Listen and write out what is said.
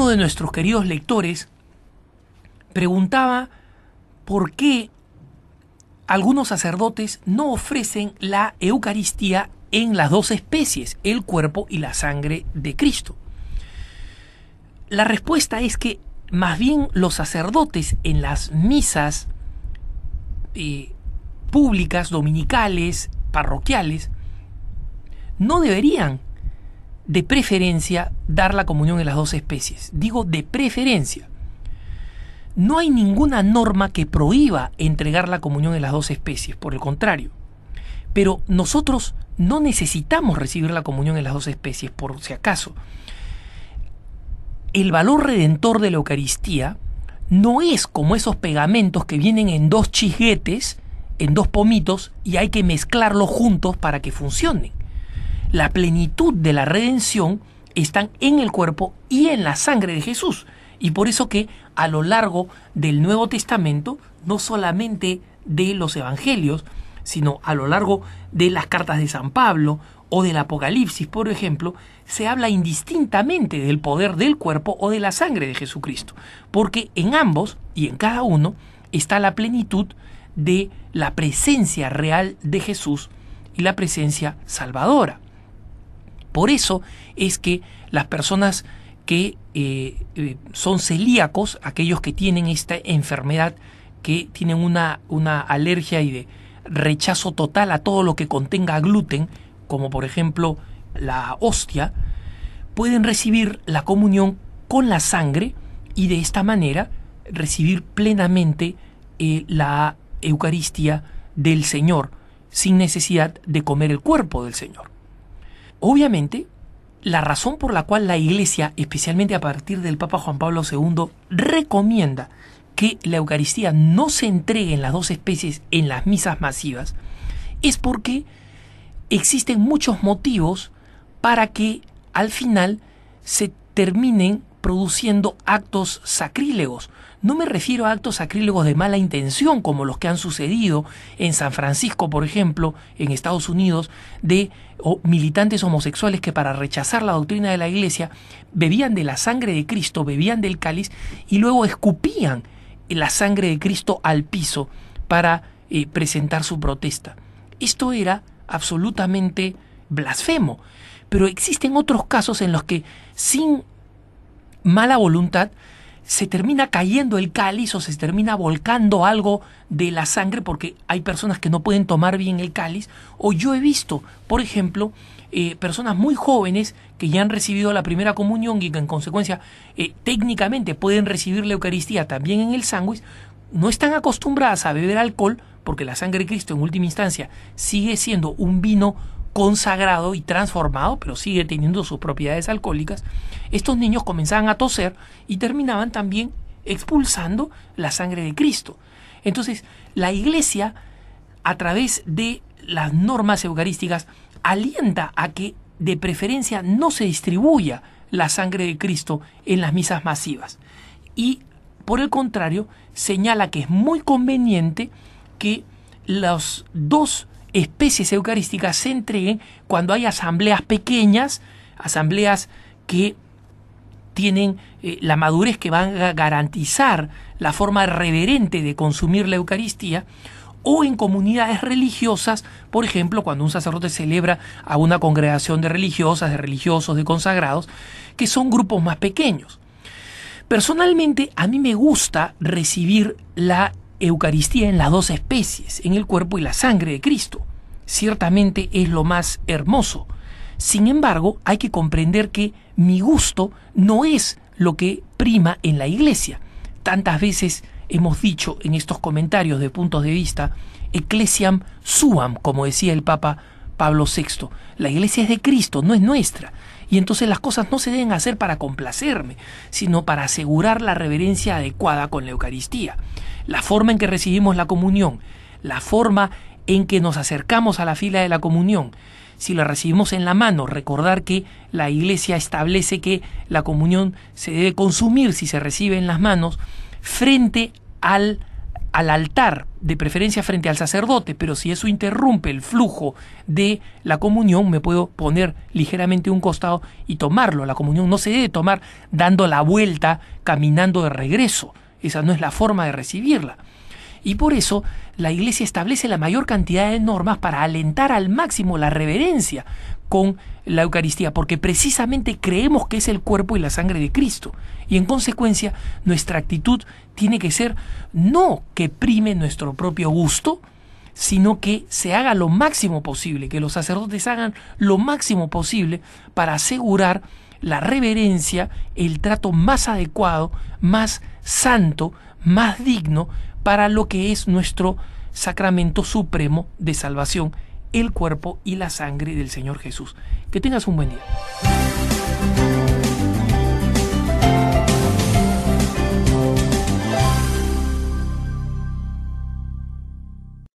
Uno de nuestros queridos lectores preguntaba por qué algunos sacerdotes no ofrecen la Eucaristía en las dos especies, el cuerpo y la sangre de Cristo. La respuesta es que más bien los sacerdotes en las misas públicas, dominicales, parroquiales, no deberían de preferencia dar la comunión en las dos especies. Digo de preferencia. No hay ninguna norma que prohíba entregar la comunión en las dos especies, por el contrario. Pero nosotros no necesitamos recibir la comunión en las dos especies, por si acaso. El valor redentor de la Eucaristía no es como esos pegamentos que vienen en dos chisguetes, en dos pomitos, y hay que mezclarlos juntos para que funcionen. La plenitud de la redención está en el cuerpo y en la sangre de Jesús. Y por eso que a lo largo del Nuevo Testamento, no solamente de los Evangelios, sino a lo largo de las cartas de San Pablo o del Apocalipsis, por ejemplo, se habla indistintamente del poder del cuerpo o de la sangre de Jesucristo, porque en ambos y en cada uno está la plenitud de la presencia real de Jesús y la presencia salvadora. Por eso es que las personas que son celíacos, aquellos que tienen esta enfermedad, que tienen una alergia y de rechazo total a todo lo que contenga gluten, como por ejemplo la hostia, pueden recibir la comunión con la sangre y de esta manera recibir plenamente la Eucaristía del Señor, sin necesidad de comer el cuerpo del Señor. Obviamente, la razón por la cual la Iglesia, especialmente a partir del Papa Juan Pablo II, recomienda que la Eucaristía no se entregue en las dos especies en las misas masivas, es porque existen muchos motivos para que al final se terminen produciendo actos sacrílegos. No me refiero a actos sacrílegos de mala intención, como los que han sucedido en San Francisco, por ejemplo, en Estados Unidos, de militantes homosexuales que para rechazar la doctrina de la Iglesia bebían de la sangre de Cristo, bebían del cáliz y luego escupían la sangre de Cristo al piso para presentar su protesta. Esto era absolutamente blasfemo, pero existen otros casos en los que sin mala voluntad se termina cayendo el cáliz o se termina volcando algo de la sangre porque hay personas que no pueden tomar bien el cáliz. O yo he visto, por ejemplo, personas muy jóvenes que ya han recibido la primera comunión y que en consecuencia técnicamente pueden recibir la Eucaristía también en el sándwich, no están acostumbradas a beber alcohol porque la sangre de Cristo en última instancia sigue siendo un vino consagrado y transformado, pero sigue teniendo sus propiedades alcohólicas. Estos niños comenzaban a toser y terminaban también expulsando la sangre de Cristo. Entonces, la Iglesia, a través de las normas eucarísticas, alienta a que de preferencia no se distribuya la sangre de Cristo en las misas masivas. Y, por el contrario, señala que es muy conveniente que los dos especies eucarísticas se entreguen cuando hay asambleas pequeñas, asambleas que tienen la madurez que van a garantizar la forma reverente de consumir la Eucaristía, o en comunidades religiosas, por ejemplo, cuando un sacerdote celebra a una congregación de religiosas, de religiosos, de consagrados, que son grupos más pequeños. Personalmente, a mí me gusta recibir la Eucaristía en las dos especies, en el cuerpo y la sangre de Cristo. Ciertamente es lo más hermoso. Sin embargo, hay que comprender que mi gusto no es lo que prima en la Iglesia. Tantas veces hemos dicho en estos comentarios de puntos de vista, Ecclesiam suam, como decía el Papa Pablo VI. La Iglesia es de Cristo, no es nuestra. Y entonces las cosas no se deben hacer para complacerme, sino para asegurar la reverencia adecuada con la Eucaristía. La forma en que recibimos la comunión, la forma en que nos acercamos a la fila de la comunión. Si la recibimos en la mano, recordar que la Iglesia establece que la comunión se debe consumir si se recibe en las manos, frente al al altar, de preferencia frente al sacerdote, pero si eso interrumpe el flujo de la comunión, me puedo poner ligeramente a un costado y tomarlo. La comunión no se debe tomar dando la vuelta, caminando de regreso. Esa no es la forma de recibirla. Y por eso la Iglesia establece la mayor cantidad de normas para alentar al máximo la reverencia con la Eucaristía, porque precisamente creemos que es el cuerpo y la sangre de Cristo. Y en consecuencia, nuestra actitud tiene que ser no que prime nuestro propio gusto, sino que se haga lo máximo posible, que los sacerdotes hagan lo máximo posible para asegurar la reverencia, el trato más adecuado, más santo, más digno para lo que es nuestro sacramento supremo de salvación, el cuerpo y la sangre del Señor Jesús. Que tengas un buen día.